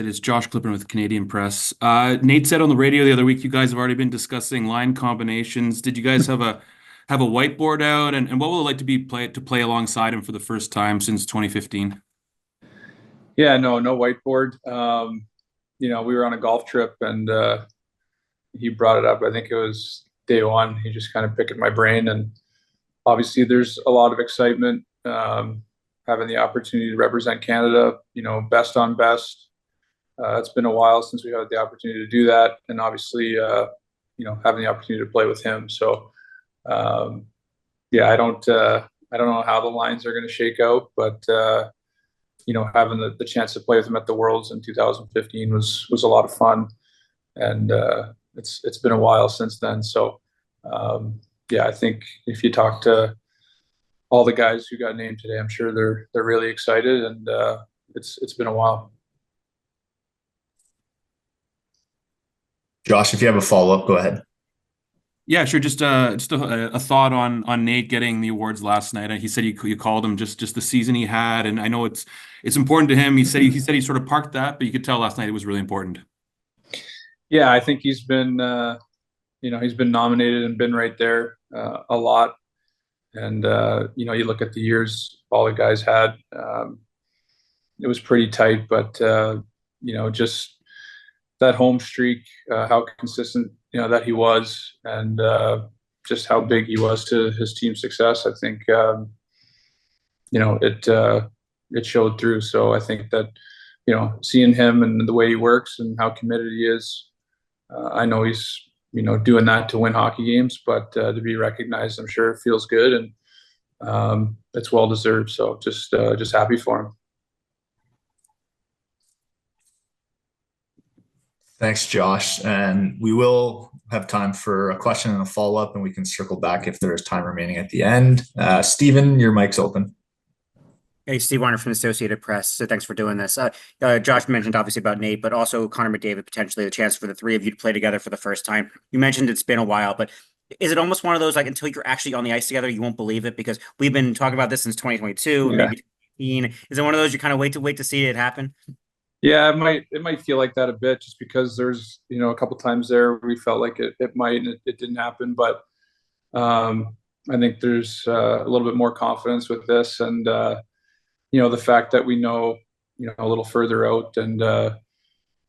It's Josh Clippin with Canadian Press. Nate said on the radio the other week you guys have already been discussing line combinations. Did you guys have a whiteboard out, and what will it like to play alongside him for the first time since 2015? Yeah, no whiteboard. We were on a golf trip and he brought it up. I think it was day one. He just kind of picked my brain, and obviously there's a lot of excitement having the opportunity to represent Canada. Best on best. It's been a while since we had the opportunity to do that, and obviously, having the opportunity to play with him. So, yeah, I don't know how the lines are going to shake out, but having the chance to play with him at the Worlds in 2015 was a lot of fun, and it's been a while since then. So, yeah, I think if you talk to all the guys who got named today, I'm sure they're really excited, and it's been a while. Josh, if you have a follow-up, go ahead. Yeah, sure. Just a thought on Nate getting the awards last night. He said you called him just the season he had, and I know it's important to him. He said he sort of parked that, but you could tell last night it was really important. Yeah, I think he's been nominated and been right there a lot. And you look at the years all the guys had. It was pretty tight, but just that home streak, how consistent that he was, and just how big he was to his team's success. I think it showed through. So I think that seeing him and the way he works and how committed he is, I know he's doing that to win hockey games, but to be recognized, I'm sure it feels good, and it's well deserved. So just happy for him. Thanks, Josh. And we will have time for a question and a follow-up, and we can circle back if there is time remaining at the end. Stephen, your mic's open. Hey, Steve Warner from Associated Press. So thanks for doing this. Josh mentioned obviously about Nate, but also Connor McDavid, potentially the chance for the three of you to play together for the first time. You mentioned it's been a while, but is it almost one of those, like, until you're actually on the ice together, you won't believe it? Because we've been talking about this since 2022, Yeah. maybe 2018. Is it one of those you kind of wait to see it happen? Yeah, it might feel like that a bit, just because there's a couple times there we felt like it might, and it didn't happen. But I think there's a little bit more confidence with this, and the fact that we know a little further out, and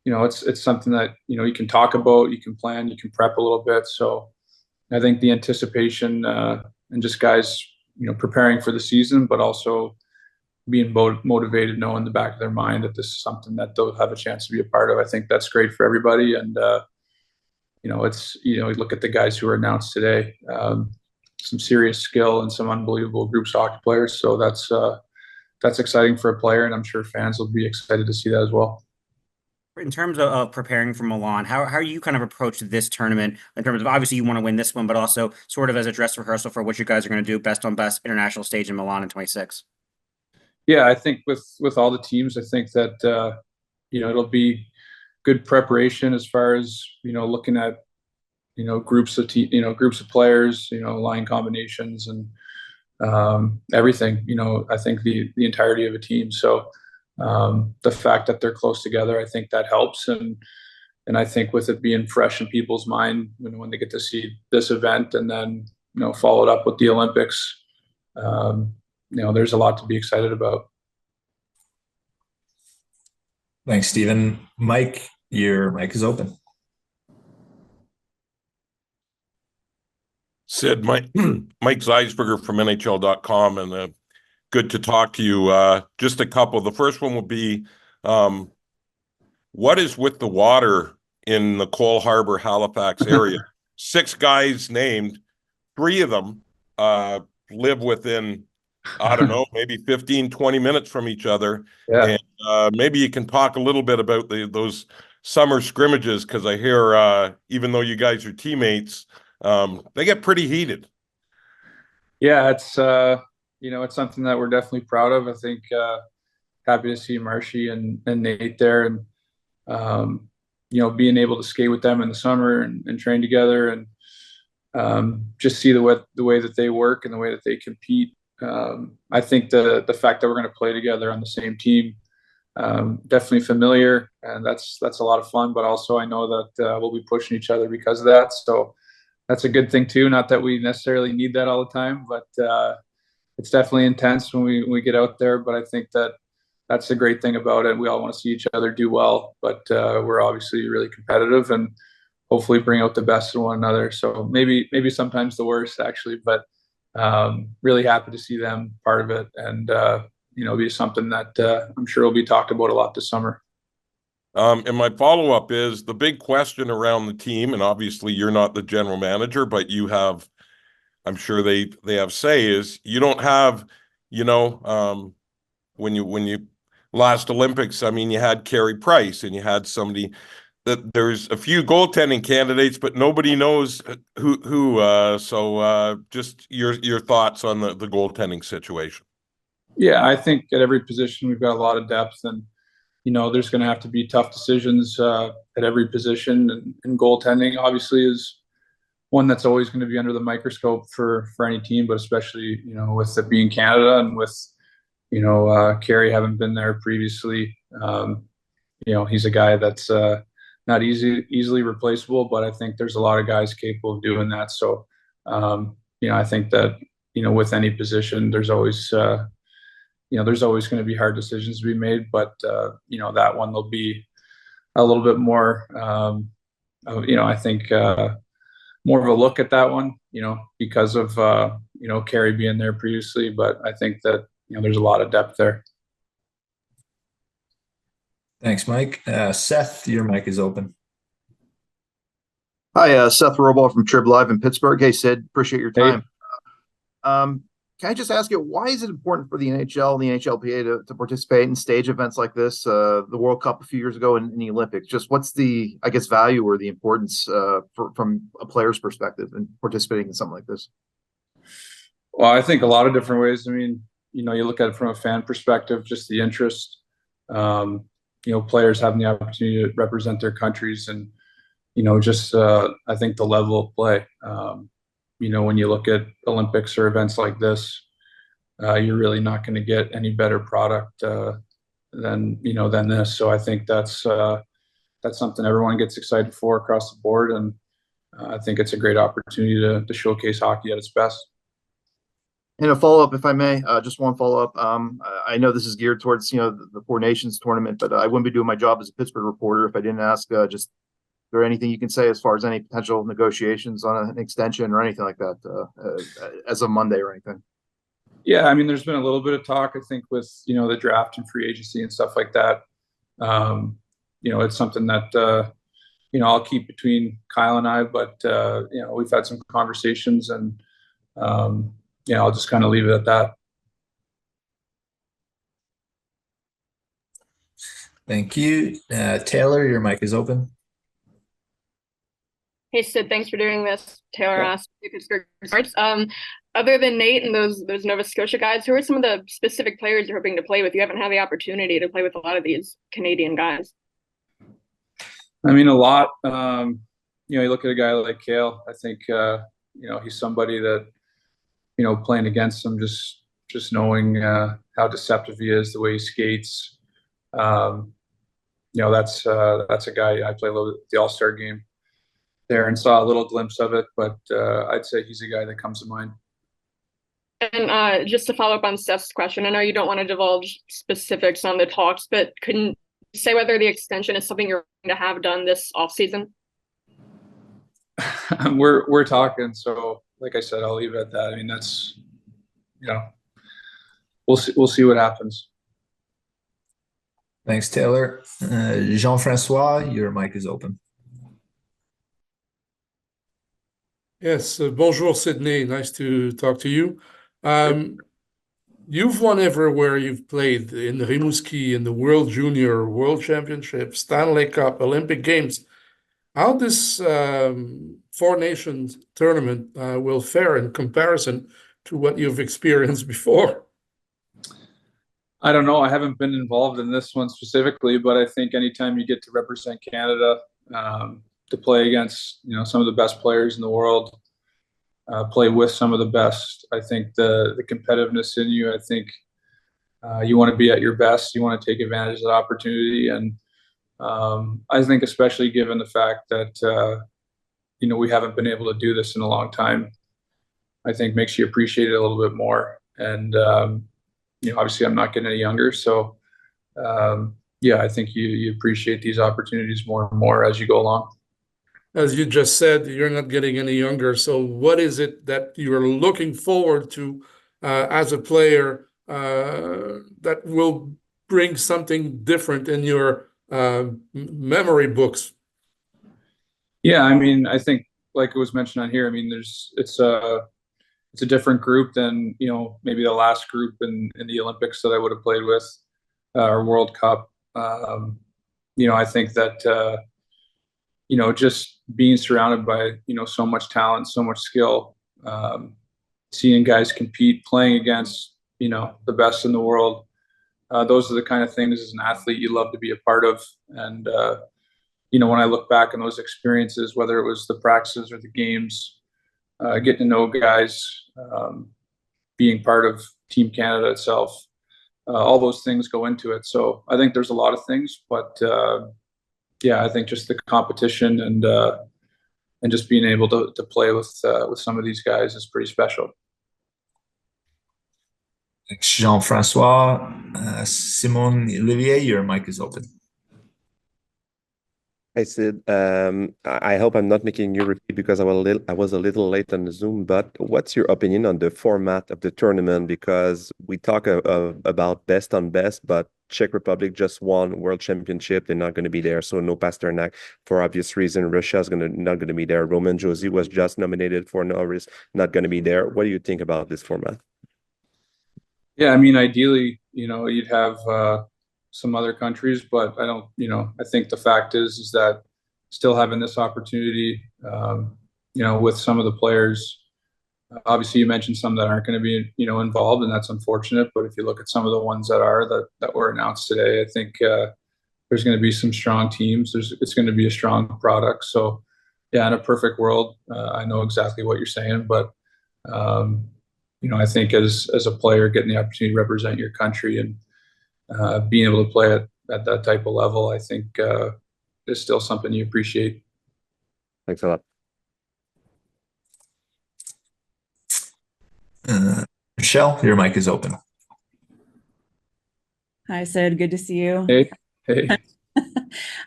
it's something that you can talk about, you can plan, you can prep a little bit. So I think the anticipation, and just guys preparing for the season, but also being motivated, knowing in the back of their mind that this is something that they'll have a chance to be a part of. I think that's great for everybody. And, you look at the guys who are announced today, some serious skill and some unbelievable group soccer players. So that's exciting for a player, and I'm sure fans will be excited to see that as well. In terms of preparing for Milan, how you kind of approach this tournament in terms of, obviously you want to win this one, but also sort of as a dress rehearsal for what you guys are going to do best on best international stage in Milan in 26? Yeah, I think with all the teams, I think that it'll be good preparation as far as looking at groups of players, line combinations, and everything. I think the entirety of a team. So the fact that they're close together, I think that helps, and I think with it being fresh in people's mind when they get to see this event, and then followed up with the Olympics. There's a lot to be excited about. Thanks, Stephen. Mike, your mic is open. Sid, Mike Zeisberger from NHL.com, and good to talk to you. Just a couple. The first one will be, what is with the water in the Cole Harbor, Halifax area? 6 guys named, 3 of them live within, I don't know, maybe 15, 20 minutes from each other. Yeah. And maybe you can talk a little bit about those summer scrimmages, because I hear even though you guys are teammates, they get pretty heated. Yeah, it's it's something that we're definitely proud of. I think happy to see Marshy and Nate there, and being able to skate with them in the summer and train together, and just see the way that they work and the way that they compete. I think the fact that we're going to play together on the same team definitely familiar, and that's a lot of fun. But also, I know that we'll be pushing each other because of that. So that's a good thing too. Not that we necessarily need that all the time, but it's definitely intense when we get out there. But I think that that's the great thing about it. We all want to see each other do well, but we're obviously really competitive and hopefully bring out the best in one another. So maybe sometimes the worst actually, but really happy to see them part of it, and be something that I'm sure will be talked about a lot this summer. And my follow-up is the big question around the team, and obviously you're not the general manager, but you have, I'm sure they have say, is you don't have, when you last Olympics, I mean, you had Carey Price and you had somebody that there's a few goaltending candidates, but nobody knows who. So just your thoughts on the goaltending situation. Yeah, I think at every position we've got a lot of depth, and there's going to have to be tough decisions at every position. And goaltending obviously is one that's always going to be under the microscope for any team, but especially with it being Canada and with Carey having been there previously. He's a guy that's not easily replaceable, but I think there's a lot of guys capable of doing that. So I think that with any position, there's always going to be hard decisions to be made, but that one will be a little bit more, I think more of a look at that one, because of Carey being there previously. But I think that there's a lot of depth there. Thanks, Mike. Seth, your mic is open. Hi, Seth Robo from Trib Live in Pittsburgh. Hey, Sid, appreciate your time. Hey. Can I just ask you, why is it important for the NHL and the NHLPA to participate in stage events like this, the World Cup a few years ago and the Olympics? Just what's the, I guess, value or the importance from a player's perspective in participating in something like this? Well, I think a lot of different ways. I mean, you look at it from a fan perspective, just the interest, players having the opportunity to represent their countries, and, just I think the level of play. When you look at Olympics or events like this, you're really not going to get any better product than this. So I think that's something everyone gets excited for across the board, and I think it's a great opportunity to showcase hockey at its best. And a follow-up, if I may, just one follow-up. I know this is geared towards the Four Nations tournament, but I wouldn't be doing my job as a Pittsburgh reporter if I didn't ask just. Is there anything you can say as far as any potential negotiations on an extension or anything like that as of Monday or anything? Yeah, I mean, there's been a little bit of talk, I think, with the draft and free agency and stuff like that. It's something that I'll keep between Kyle and I, but we've had some conversations, and I'll just kind of leave it at that. Thank you. Taylor, your mic is open. Hey, Sid, thanks for doing this. Taylor asked Pittsburgh Sports. Other than Nate and those Nova Scotia guys, who are some of the specific players you're hoping to play with? You haven't had the opportunity to play with a lot of these Canadian guys. I mean, a lot. You look at a guy like Cale. I think he's somebody that playing against him, just knowing how deceptive he is, the way he skates. That's a guy I play a little bit at the All-Star game there and saw a little glimpse of it, but I'd say he's a guy that comes to mind. And just to follow up on Seth's question, I know you don't want to divulge specifics on the talks, but couldn't say whether the extension is something you're going to have done this off season? We're talking, so like I said, I'll leave it at that. I mean, that's we'll see what happens. Thanks, Taylor. Jean-Francois, your mic is open. Yes, bonjour, Sidney. Nice to talk to you. You've won everywhere you've played, in the Rimouski, in the World Junior, World Championship, Stanley Cup, Olympic Games. How this Four Nations tournament will fare in comparison to what you've experienced before? I don't know. I haven't been involved in this one specifically, but I think anytime you get to represent Canada, to play against some of the best players in the world, play with some of the best, I think the competitiveness in you, I think You want to be at your best. You want to take advantage of the opportunity. And I think especially given the fact that, we haven't been able to do this in a long time, I think makes you appreciate it a little bit more. And, obviously I'm not getting any younger. So, I think you appreciate these opportunities more and more as you go along. As you just said, you're not getting any younger. So what is it that you're looking forward to as a player that will bring something different in your memory books? Yeah, I mean, I think like it was mentioned on here, I mean, it's a different group than, maybe the last group in the Olympics that I would have played with, or World Cup. I think that just being surrounded by, so much talent, so much skill, seeing guys compete, playing against, the best in the world. Those are the kind of things as an athlete you love to be a part of. And, when I look back on those experiences, whether it was the practices or the games, getting to know guys, being part of Team Canada itself, all those things go into it. So I think there's a lot of things, but I think just the competition and just being able to play with some of these guys is pretty special. Thanks, Jean-Francois. Simon Olivier, your mic is open. Hey Sid, I hope I'm not making you repeat because I was a little late on the Zoom, but what's your opinion on the format of the tournament? Because we talk about best on best, but Czech Republic just won World Championship. They're not going to be there, so no Pasternak for obvious reason. Russia's not going to be there. Roman Josi was just nominated for Norris, not going to be there. What do you think about this format? Yeah, I mean, ideally, you'd have some other countries, but I don't, I think the fact is that still having this opportunity, with some of the players, obviously you mentioned some that aren't going to be, involved, and that's unfortunate. But if you look at some of the ones that are, that were announced today, I think there's going to be some strong teams. It's going to be a strong product. So yeah, in a perfect world, I know exactly what you're saying, but I think as a player, getting the opportunity to represent your country and being able to play at that type of level, I think is still something you appreciate. Thanks a lot. Michelle, your mic is open. Hi, Sid. Good to see you. Hey.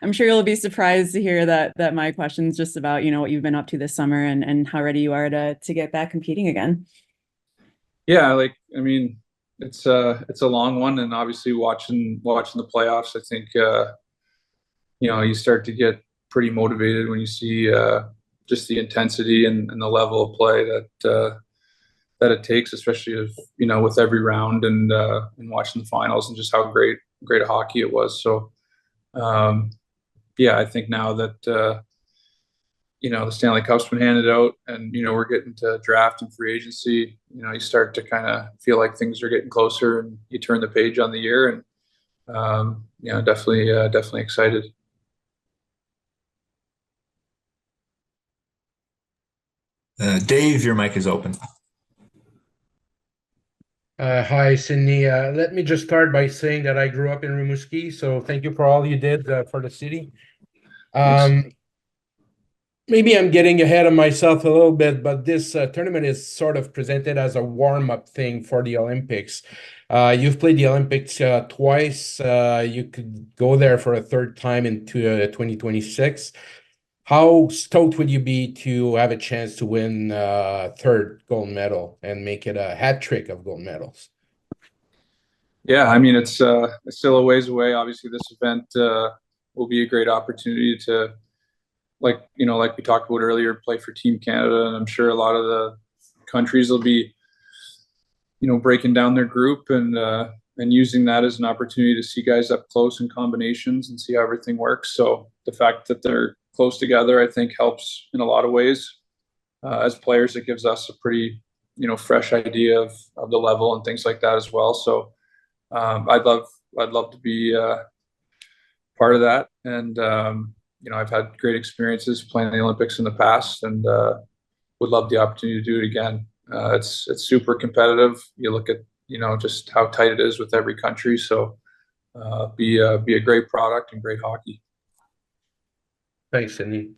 I'm sure you'll be surprised to hear that my question's just about, what you've been up to this summer and how ready you are to get back competing again. Yeah, I mean, it's a long one, and obviously watching the playoffs, I think you start to get pretty motivated when you see just the intensity and the level of play that it takes, especially with every round and watching the finals and just how great a hockey it was. So I think now that the Stanley Cup's been handed out and we're getting to draft and free agency, you start to kind of feel like things are getting closer and you turn the page on the year, and definitely excited. Dave, your mic is open. Hi, Sidney. Let me just start by saying that I grew up in Rimouski, so thank you for all you did for the city. Maybe I'm getting ahead of myself a little bit, but this tournament is sort of presented as a warm-up thing for the Olympics. You've played the Olympics twice. You could go there for a third time in 2026. How stoked would you be to have a chance to win third gold medal and make it a hat trick of gold medals? Yeah, I mean, it's still a ways away. Obviously, this event will be a great opportunity to, like we talked about earlier, play for Team Canada, and I'm sure a lot of the countries will be, breaking down their group and using that as an opportunity to see guys up close in combinations and see how everything works. So the fact that they're close together, I think, helps in a lot of ways. As players, it gives us a pretty, fresh idea of the level and things like that as well. So I'd love to be part of that. And I've had great experiences playing the Olympics in the past, and would love the opportunity to do it again. It's super competitive. You look at just how tight it is with every country. So be a great product and great hockey. Thanks, Sidney.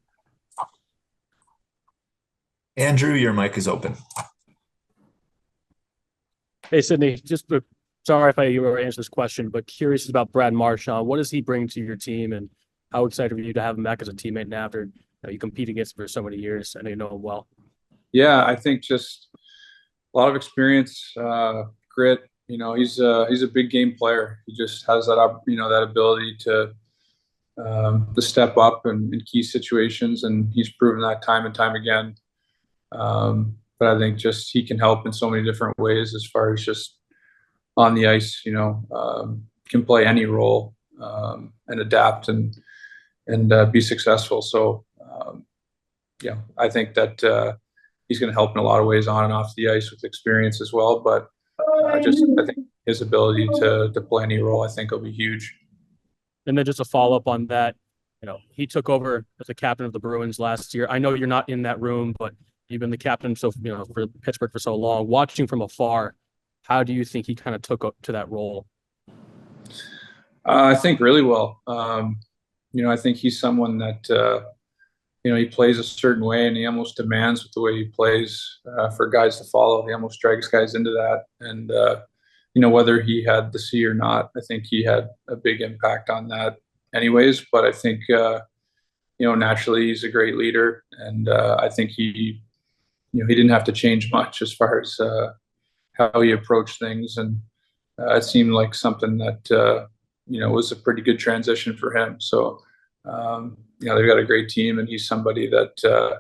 Andrew, your mic is open. Hey, Sidney, sorry if you already answered this question, but curious about Brad Marchand. What does he bring to your team, and how excited are you to have him back as a teammate now after you compete against him for so many years? I know you know him well. Yeah, I think just a lot of experience, grit. He's a big game player. He just has that ability to step up in key situations, and he's proven that time and time again. But I think just he can help in so many different ways as far as just on the ice. Can play any role and adapt and be successful. So I think that he's going to help in a lot of ways on and off the ice with experience as well. But I think his ability to play any role, I think, will be huge. And then just a follow up on that, he took over as the captain of the Bruins last year. I know you're not in that room, but you've been the captain for Pittsburgh for so long. Watching from afar, how do you think he kind of took up to that role? I think really well. I think he's someone that he plays a certain way, and he almost demands with the way he plays for guys to follow. He almost drags guys into that, and whether he had the C or not, I think he had a big impact on that, anyways. But I think naturally he's a great leader, and I think he didn't have to change much as far as how he approached things, and it seemed like something that was a pretty good transition for him. So they've got a great team, and he's somebody that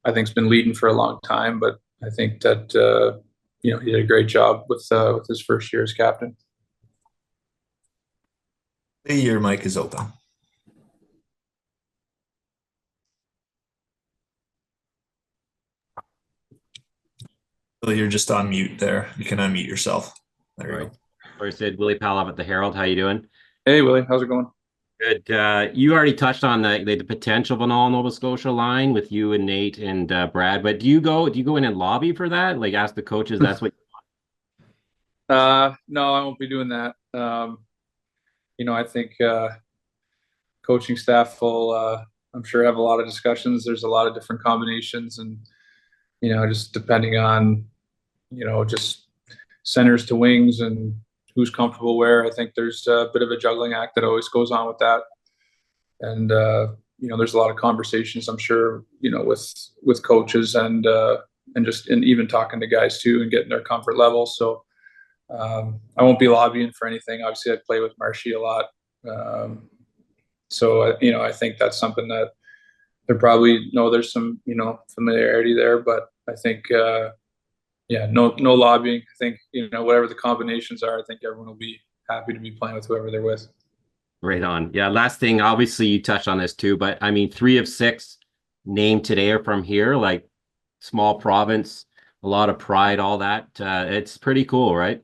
I think's been leading for a long time. But I think that he did a great job with his first year as captain. Hey, your mic is open. You're just on mute there. You can unmute yourself. There you go. Or Sid, Willie Palov at the Herald. How you doing? Hey, Willie. How's it going? Good. You already touched on the potential of an all Nova Scotia line with you and Nate and Brad. But do you go in and lobby for that? Like, ask the coaches. That's what. No, I won't be doing that. I think coaching staff will, I'm sure, have a lot of discussions. There's a lot of different combinations, and just depending on just centers to wings and who's comfortable where. I think there's a bit of a juggling act that always goes on with that. And, there's a lot of conversations, I'm sure, with coaches and even talking to guys too and getting their comfort level. So I won't be lobbying for anything. Obviously I play with Marshy a lot. So I think that's something that there probably there's some, familiarity there, but I think, no lobbying. I think, whatever the combinations are, I think everyone will be happy to be playing with whoever they're with. Right on. Yeah. Last thing, obviously you touched on this too, but I mean, 3 of 6 named today are from here, like small province, a lot of pride, all that. It's pretty cool, right?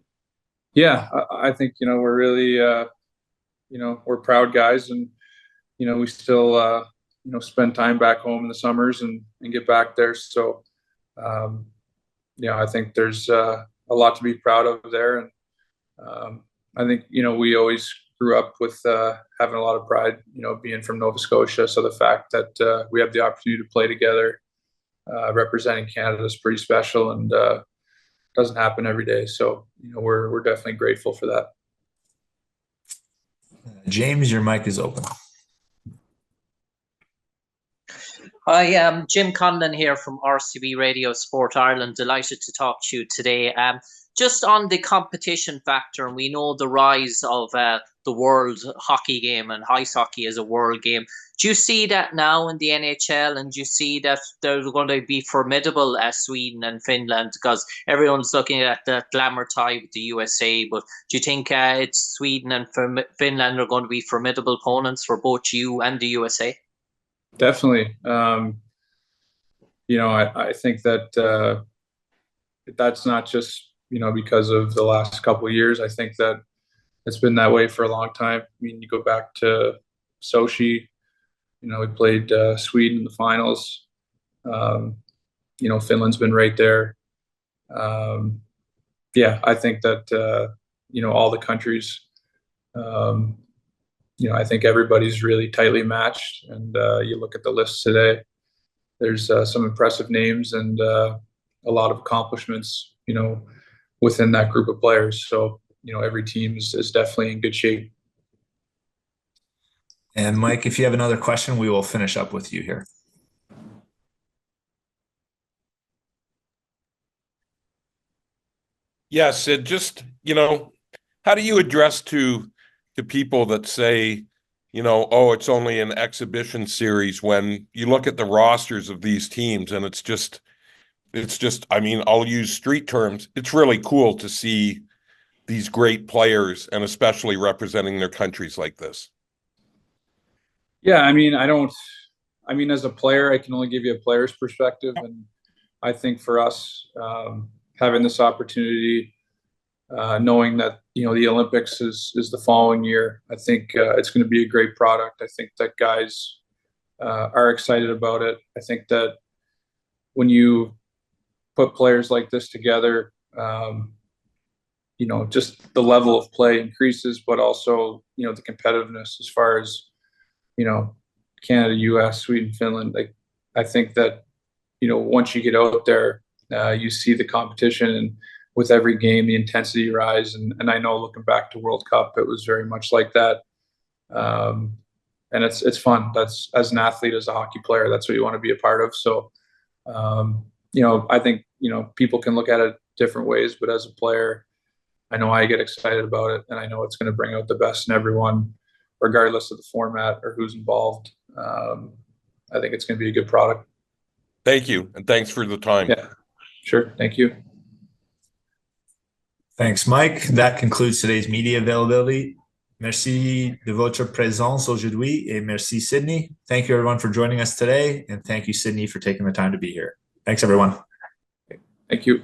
Yeah. I think, we're really, we're proud guys, and, we still, spend time back home in the summers and get back there. So, I think there's a lot to be proud of there. And I think, we always grew up with having a lot of pride, being from Nova Scotia. So the fact that we have the opportunity to play together, representing Canada, is pretty special, and doesn't happen every day. So, we're definitely grateful for that. James, your mic is open. Hi, Jim Conlon here from RCB Radio Sport Ireland. Delighted to talk to you today. Just on the competition factor, and we know the rise of the world hockey game and ice hockey as a world game. Do you see that now in the NHL, and do you see that they're going to be formidable as Sweden and Finland? Because everyone's looking at the glamour tie with the USA, but do you think it's Sweden and Finland are going to be formidable opponents for both you and the USA? Definitely. I think that that's not just, because of the last couple of years. I think that it's been that way for a long time. I mean, you go back to Sochi, we played Sweden in the finals. Finland's been right there. yeah, I think that all the countries, I think everybody's really tightly matched. And you look at the list today, there's some impressive names and a lot of accomplishments, within that group of players. So, every team is definitely in good shape. And Mike, if you have another question, we will finish up with you here. Yes, Sid, just, how do you address to people that say, oh, it's only an exhibition series, when you look at the rosters of these teams and it's just, I mean, I'll use street terms. It's really cool to see these great players and especially representing their countries like this. Yeah, I mean, as a player, I can only give you a player's perspective. And I think for us, having this opportunity, knowing that, the Olympics is the following year, I think it's going to be a great product. I think that guys are excited about it. I think that when you put players like this together, just the level of play increases, but also, the competitiveness as far as, Canada, US, Sweden, Finland. Like, I think that, once you get out there, you see the competition, and with every game, the intensity rise. And I know, looking back to World Cup, it was very much like that. And it's fun. That's, as an athlete, as a hockey player, that's what you want to be a part of. So, I think, people can look at it different ways, but as a player, I know I get excited about it, and I know it's going to bring out the best in everyone, regardless of the format or who's involved. I think it's going to be a good product. Thank you. And thanks for the time. Yeah, sure. Thank you. Thanks, Mike. That concludes today's media availability. Merci de votre présence aujourd'hui, et merci, Sidney. Thank you, everyone, for joining us today, and thank you, Sidney, for taking the time to be here. Thanks, everyone. Thank you.